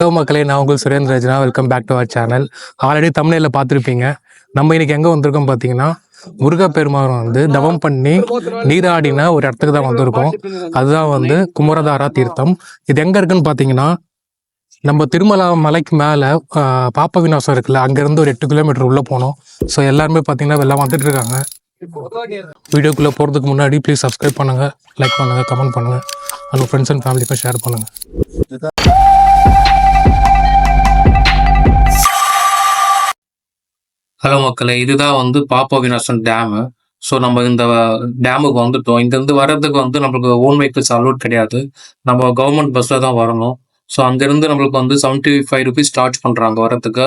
Hello மக்களே, நான் உங்கள் சுரேந்திரராஜனா. Welcome back to our channel. Already தமிழில் பார்த்துருப்பீங்க. நம்ம இன்னைக்கு எங்கே வந்திருக்கோம் பார்த்தீங்கன்னா, முருகப்பெருமான் வந்து தவம் பண்ணி நீராடின ஒரு இடத்துக்கு தான் வந்திருக்கோம். அதுதான் வந்து குமரதாரா தீர்த்தம். இது எங்கே இருக்குன்னு பார்த்தீங்கன்னா, நம்ம திருமலா மலைக்கு மேலே பாப்ப விநாசம் இருக்குல்ல, அங்கேருந்து ஒரு 8 கிலோமீட்டர் உள்ளே போனோம். ஸோ எல்லாருமே பார்த்தீங்கன்னா எல்லாம் வந்துட்டு இருக்காங்க. வீடியோக்குள்ளே போகிறதுக்கு முன்னாடி ப்ளீஸ் சப்ஸ்கிரைப் பண்ணுங்கள், லைக் பண்ணுங்கள், கமெண்ட் பண்ணுங்கள், உங்கள் ஃப்ரெண்ட்ஸ் அண்ட் ஃபேமிலிக்கும் ஷேர் பண்ணுங்கள். ஹலோ மக்களே, இதுதான் வந்து பாப்பா விநாசம் டேமு. ஸோ நம்ம இந்த டேமுக்கு வந்துட்டோம். இங்கேருந்து வர்றதுக்கு வந்து நம்மளுக்கு ஓன் வெஹிக்கிள்ஸ் அலோட் கிடையாது. நம்ம கவர்மெண்ட் பஸ்ஸில் தான் வரணும். ஸோ அங்கேருந்து நம்மளுக்கு வந்து 75 ருபீஸ் சார்ஜ் பண்ணுறாங்க வரதுக்கு.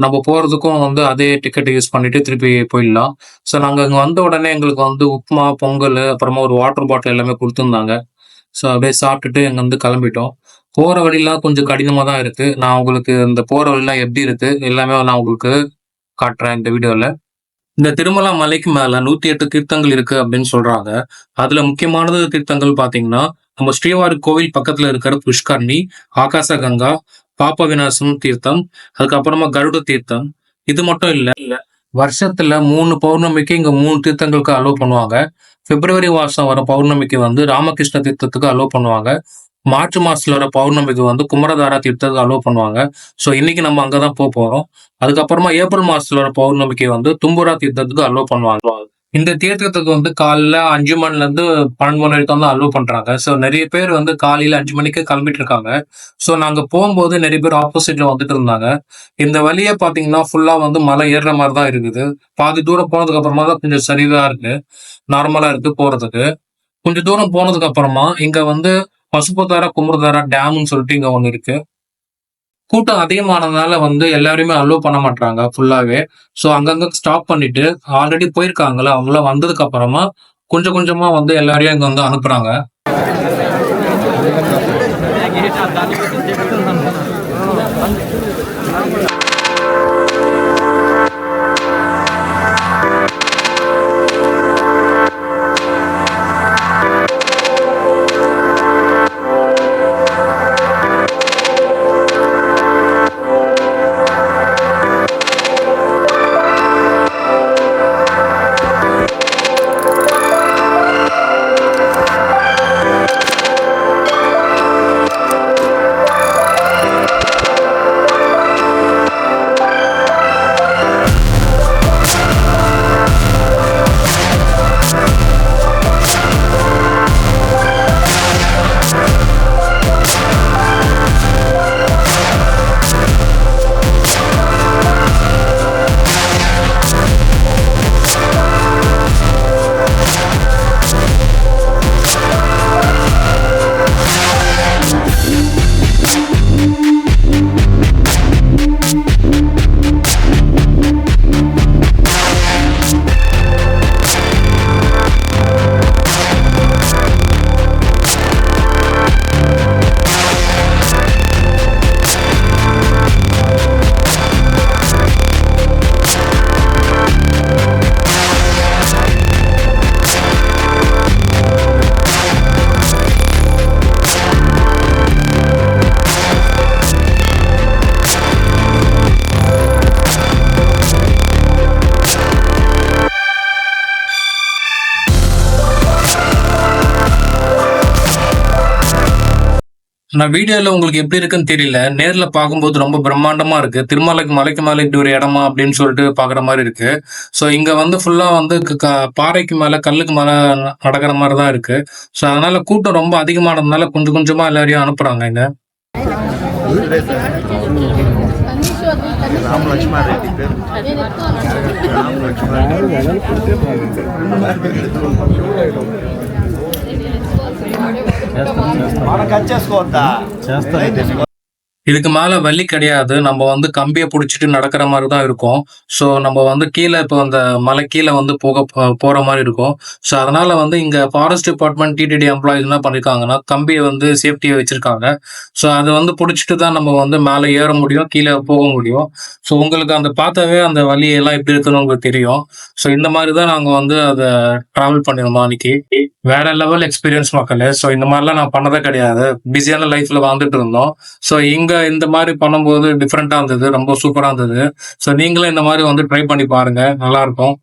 நம்ம போகிறதுக்கும் வந்து அதே டிக்கெட் யூஸ் பண்ணிட்டு திருப்பி போயிடலாம். ஸோ நாங்கள் இங்கே வந்த உடனே எங்களுக்கு வந்து உப்புமா, பொங்கல், அப்புறமா ஒரு வாட்டர் பாட்டில் எல்லாமே கொடுத்துருந்தாங்க. ஸோ அப்படியே சாப்பிட்டுட்டு இங்கேருந்து கிளம்பிட்டோம். போகிற வழிலாம் கொஞ்சம் கடினமாக தான் இருக்குது. நான் உங்களுக்கு இந்த போகிற வழிலாம் எப்படி இருக்குது எல்லாமே நான் உங்களுக்கு காட்டுறேன் இந்த வீடியோல. இந்த திருமலா மலைக்கு மேல 108 தீர்த்தங்கள் இருக்கு அப்படின்னு சொல்றாங்க. அதுல முக்கியமானது தீர்த்தங்கள் பாத்தீங்கன்னா, நம்ம ஸ்ரீவாரி கோவில் பக்கத்துல இருக்கிற புஷ்கரணி, ஆகாச கங்கா, பாப்ப விநாசம் தீர்த்தம், அதுக்கப்புறமா கருட தீர்த்தம். இது மட்டும் இல்ல, வருஷத்துல 3 பௌர்ணமிக்கு இங்க 3 தீர்த்தங்களுக்கு அலோவ் பண்ணுவாங்க. பிப்ரவரி மாசம் வர பௌர்ணமிக்கு வந்து ராமகிருஷ்ண தீர்த்தத்துக்கு அலோவ் பண்ணுவாங்க. மார்ச் மாசத்துல வர பௌர்ணமிக்கு வந்து குமரதாரா தீர்த்தத்துக்கு அலோவ் பண்ணுவாங்க. ஸோ இன்னைக்கு நம்ம அங்கதான் போறோம். அதுக்கப்புறமா ஏப்ரல் மாசத்துல வர பௌர்ணமிக்கு வந்து தும்புரா தீர்த்தத்துக்கு அலோவ் பண்ணுவாங்க. இந்த தீர்த்தத்துக்கு வந்து காலைல 5 மணில இருந்து 12 மணி வரைக்கும் தான் அலோவ் பண்றாங்க. ஸோ நிறைய பேர் வந்து காலையில 5 மணிக்கு கிளம்பிட்டு இருக்காங்க. ஸோ நாங்க போகும்போது நிறைய பேர் ஆப்போசிட்ல வந்துட்டு இருந்தாங்க. இந்த வழியே பாத்தீங்கன்னா ஃபுல்லா வந்து மலை ஏறுற மாதிரி தான் இருக்குது. பாதி தூரம் போனதுக்கு அப்புறமா தான் கொஞ்சம் சரிதா இருக்கு, நார்மலா இருக்கு போறதுக்கு. கொஞ்சம் தூரம் போனதுக்கு அப்புறமா இங்க வந்து பசுபதாரா குமரதாரா டேம்னு சொல்லிட்டு இங்க ஒண்ணு இருக்கு. கூட்டம் அதிகமானதுனால வந்து எல்லாருமே அலோவ் பண்ண மாட்டாங்க ஃபுல்லாவே. ஸோ அங்கங்க ஸ்டாப் பண்ணிட்டு ஆல்ரெடி போயிருக்காங்களா அவங்களாம் வந்ததுக்கு அப்புறமா கொஞ்சம் கொஞ்சமா வந்து எல்லாரையும் இங்க வந்து அனுப்புறாங்க. நான் வீடியோல உங்களுக்கு எப்படி இருக்குன்னு தெரியல, நேர்ல பார்க்கும்போது ரொம்ப பிரம்மாண்டமா இருக்கு. திருமலைக்கு மலைக்கு மேல இப்படி ஒரு இடமா அப்படின்னு சொல்லிட்டு பாக்குற மாதிரி இருக்கு. ஸோ இங்க வந்து ஃபுல்லா வந்து பாறைக்கு மேல கல்லுக்கு மேல நடக்கிற மாதிரி தான் இருக்கு. ஸோ அதனால கூட்டம் ரொம்ப அதிகமானதுனால கொஞ்சம் கொஞ்சமா எல்லாரையும் அனுப்புறாங்க இங்க. మనం కట్ చేసుకోవద్దా చేస్తా இதுக்கு மேல வழி கிடையாது. நம்ம வந்து கம்பிய புடிச்சுட்டு நடக்கிற மாரி தான் இருக்கும். ஸோ நம்ம வந்து கீழ இப்போ அந்த மலை கீழ வந்து போற மாரி இருக்கும். ஸோ அதனால வந்து இங்க ஃபாரஸ்ட் டிபார்ட்மெண்ட், டிடிடி எம்ப்ளாயீஸ் என்ன பண்ணியிருக்காங்கன்னா, கம்பிய வந்து சேஃப்டியா வச்சிருக்காங்க. ஸோ அத வந்து புடிச்சுட்டு தான் நம்ம வந்து மேல ஏற முடியும், கீழ போக முடியும். ஸோ உங்களுக்கு அந்த பார்த்தாவே அந்த வழி எல்லாம் எப்படி இருக்குன்னு உங்களுக்கு தெரியும். ஸோ இந்த மாரி தான் நாங்க வந்து அத டிராவல் பண்ணியிருந்தோம் அன்னைக்கு. வேற லெவல் எக்ஸ்பீரியன்ஸ் மக்களே. ஸோ இந்த மாரிலாம் நான் பண்ணதே கிடையாது. பிஸியான லைஃப்ல வாழ்ந்துட்டு இருந்தோம். ஸோ இங்க இந்த மாரி பண்ணும்போது டிஃபரெண்ட்டா இருந்தது. ரொம்ப சூப்பரா இருந்தது. ஸோ நீங்களும் இந்த மாரி வந்து ட்ரை பண்ணி பாருங்க. நல்லாருக்கும்.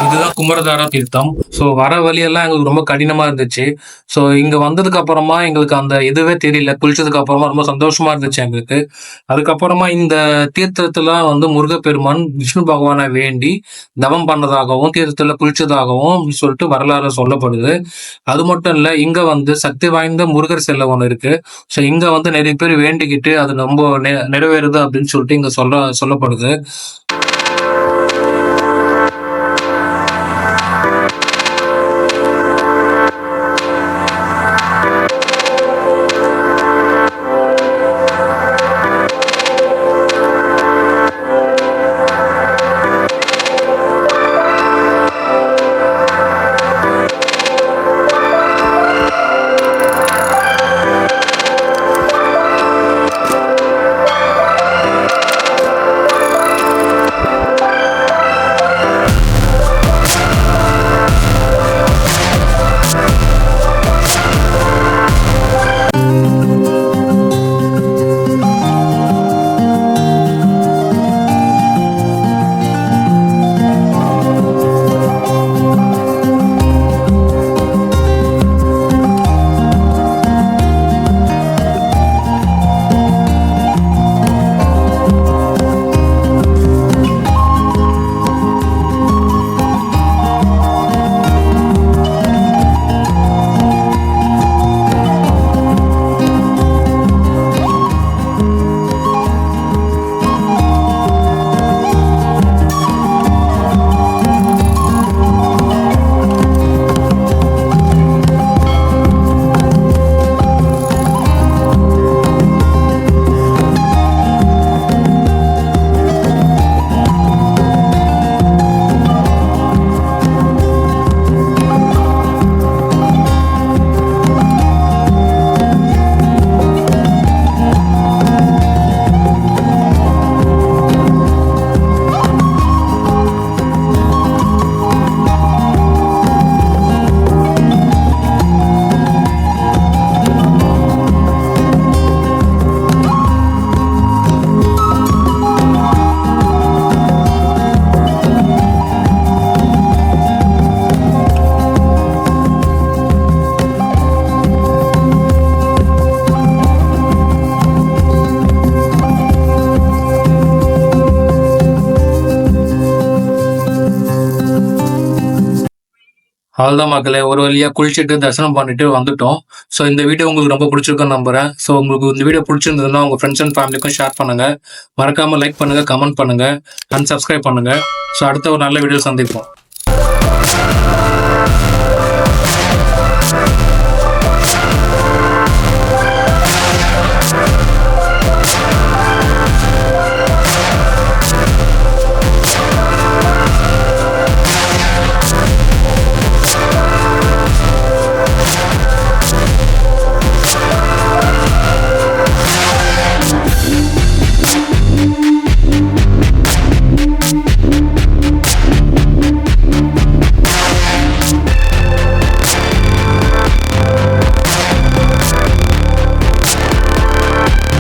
இதுதான் குமரதாரா தீர்த்தம். ஸோ வர வழியெல்லாம் எங்களுக்கு ரொம்ப கடினமா இருந்துச்சு. ஸோ இங்க வந்ததுக்கு அப்புறமா எங்களுக்கு அந்த இதுவே தெரியல. குளிச்சதுக்கு அப்புறமா ரொம்ப சந்தோஷமா இருந்துச்சு எங்களுக்கு. அதுக்கப்புறமா இந்த தீர்த்தத்துல வந்து முருகப்பெருமான் விஷ்ணு பகவானை வேண்டி தவம் பண்ணதாகவும், தீர்த்தத்துல குளிச்சதாகவும் சொல்லிட்டு வரலாறு சொல்லப்படுது. அது மட்டும் இல்ல, இங்க வந்து சக்தி வாய்ந்த முருகர் சிலை ஒண்ணு இருக்கு. ஸோ இங்க வந்து நெறைய பேர் வேண்டிக்கிட்டு அது ரொம்ப நிறைவேறுது அப்படின்னு சொல்லிட்டு இங்க சொல்லப்படுது. அவ்வளோதான் மக்களே, ஒரு வழியா குளிச்சுட்டு தரிசனம் பண்ணிட்டு வந்துட்டோம். ஸோ இந்த வீடியோ உங்களுக்கு ரொம்ப பிடிச்சிருக்குன்னு நம்புறேன். ஸோ உங்களுக்கு இந்த வீடியோ பிடிச்சிருந்ததுன்னா உங்க ஃப்ரெண்ட்ஸ் அண்ட் ஃபேமிலிக்கும் ஷேர் பண்ணுங்க. மறக்காம லைக் பண்ணுங்க, கமெண்ட் பண்ணுங்க, அண்ட் சப்ஸ்கிரைப் பண்ணுங்க. ஸோ அடுத்த ஒரு நல்ல வீடியோ சந்திப்போம்.